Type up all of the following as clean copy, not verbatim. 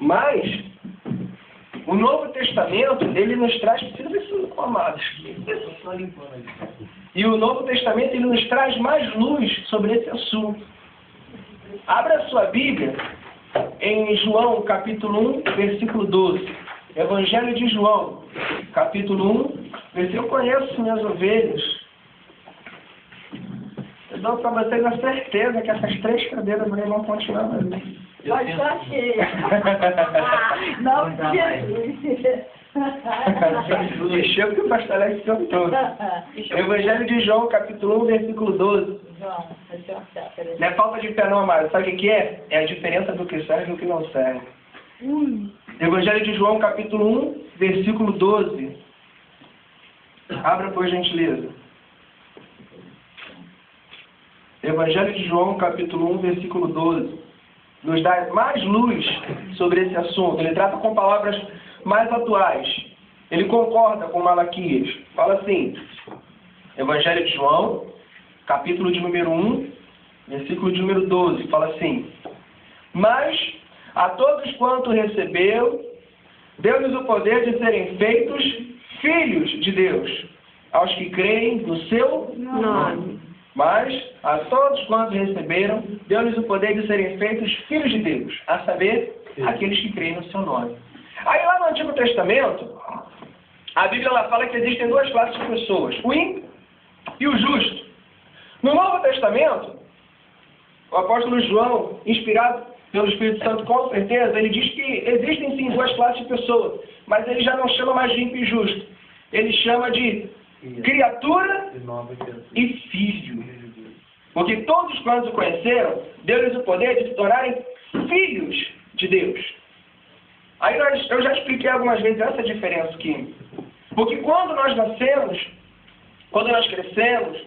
Mas o Novo Testamento, ele nos traz, precisa ver se não amados. E o Novo Testamento, ele nos traz mais luz sobre esse assunto. Abra a sua Bíblia em João, capítulo 1, versículo 12. Evangelho de João, capítulo 1, versículo. Eu conheço minhas ovelhas. Eu dou para vocês a certeza que essas 3 cadeiras vão continuar ali. Pode estar cheia. Não, Jesus. Encheu porque o pastor Alex cantou. Evangelho de João, capítulo 1, versículo 12. João, deixa eu achar, peraí. Não é falta de fé não, amado. Sabe o que é? É a diferença do que serve e do que não serve. Evangelho de João, capítulo 1, versículo 12. Abra, por gentileza. Evangelho de João, capítulo 1, versículo 12. Nos dá mais luz sobre esse assunto. Ele trata com palavras mais atuais. Ele concorda com Malaquias. Fala assim, Evangelho de João, capítulo de número 1, versículo de número 12. Fala assim, mas a todos quanto recebeu, deu-lhes o poder de serem feitos filhos de Deus, aos que creem no seu nome. Mas a todos quantos receberam, deu-lhes o poder de serem feitos filhos de Deus, a saber, aqueles que creem no seu nome. Aí lá no Antigo Testamento, a Bíblia ela fala que existem 2 classes de pessoas, o ímpio e o justo. No Novo Testamento, o apóstolo João, inspirado pelo Espírito Santo, com certeza, ele diz que existem sim 2 classes de pessoas, mas ele já não chama mais de ímpio e justo. Ele chama de criatura e filho. Porque todos quantos o conheceram, deu-lhes o poder de se tornarem filhos de Deus. Aí eu já expliquei algumas vezes essa diferença aqui. Porque quando nós nascemos, quando nós crescemos,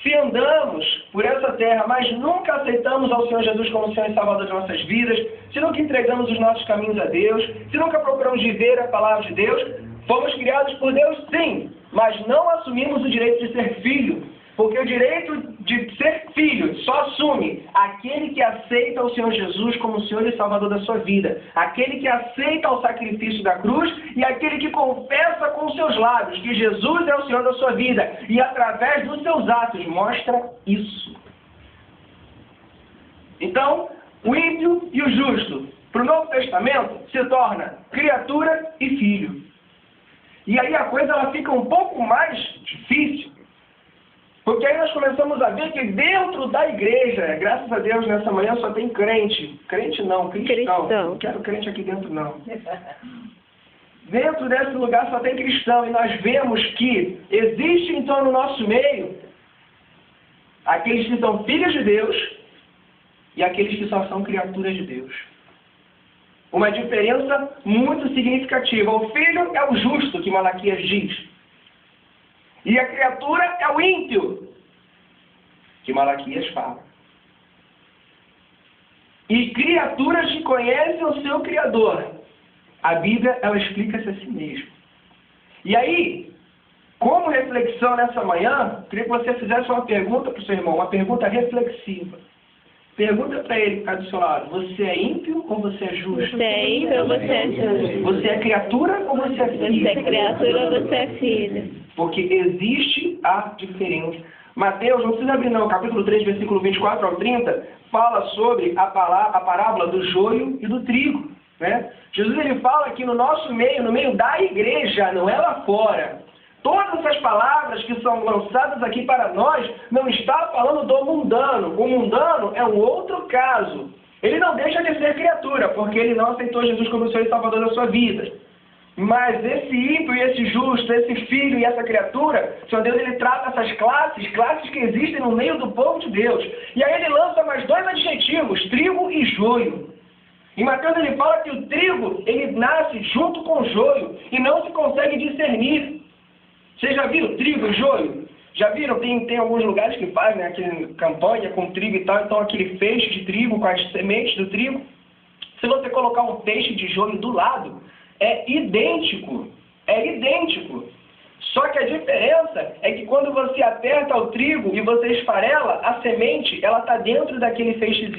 se andamos por essa terra, mas nunca aceitamos ao Senhor Jesus como Senhor e Salvador de nossas vidas, se nunca entregamos os nossos caminhos a Deus, se nunca procuramos viver a palavra de Deus, fomos criados por Deus, sim, mas não assumimos o direito de ser filho, porque o direito de ser filho só assume aquele que aceita o Senhor Jesus como Senhor e Salvador da sua vida, aquele que aceita o sacrifício da cruz e aquele que confessa com os seus lábios que Jesus é o Senhor da sua vida e através dos seus atos mostra isso. Então, o ímpio e o justo, para o Novo Testamento, se torna criatura e filho. E aí a coisa ela fica um pouco mais difícil. Porque aí nós começamos a ver que dentro da igreja, graças a Deus nessa manhã só tem crente. Crente não, cristão. Não quero crente aqui dentro não. Dentro desse lugar só tem cristão. E nós vemos que existe então no nosso meio aqueles que são filhos de Deus e aqueles que só são criaturas de Deus. Uma diferença muito significativa. O filho é o justo, que Malaquias diz. E a criatura é o ímpio, que Malaquias fala. E criaturas que conhecem o seu Criador. A Bíblia, ela explica-se a si mesma. E aí, como reflexão nessa manhã, queria que você fizesse uma pergunta para o seu irmão, uma pergunta reflexiva. Pergunta para ele, que está do seu lado, você é ímpio ou você é justo? Você é ímpio ou você é justo? Você é criatura ou você é filho? Você é criatura ou você é filho? Porque existe a diferença. Mateus, não precisa abrir não, capítulo 3, versículo 24 ao 30, fala sobre a parábola do joio e do trigo. Né? Jesus ele fala que no nosso meio, no meio da igreja, não é lá fora. Todas essas palavras que são lançadas aqui para nós, não está falando do mundano. O mundano é um outro caso. Ele não deixa de ser criatura, porque ele não aceitou Jesus como Senhor e Salvador da sua vida. Mas esse ímpio e esse justo, esse filho e essa criatura, o Senhor Deus ele trata essas classes que existem no meio do povo de Deus. E aí ele lança mais 2 adjetivos, trigo e joio. Em Mateus ele fala que o trigo, ele nasce junto com o joio e não se consegue discernir. Vocês já viram trigo e joio? Já viram? Tem alguns lugares que fazem, né, aqui, campanha com trigo e tal, então aquele feixe de trigo com as sementes do trigo. Se você colocar um feixe de joio do lado, é idêntico. É idêntico. Só que a diferença é que quando você aperta o trigo e você esfarela, a semente ela está dentro daquele feixezinho.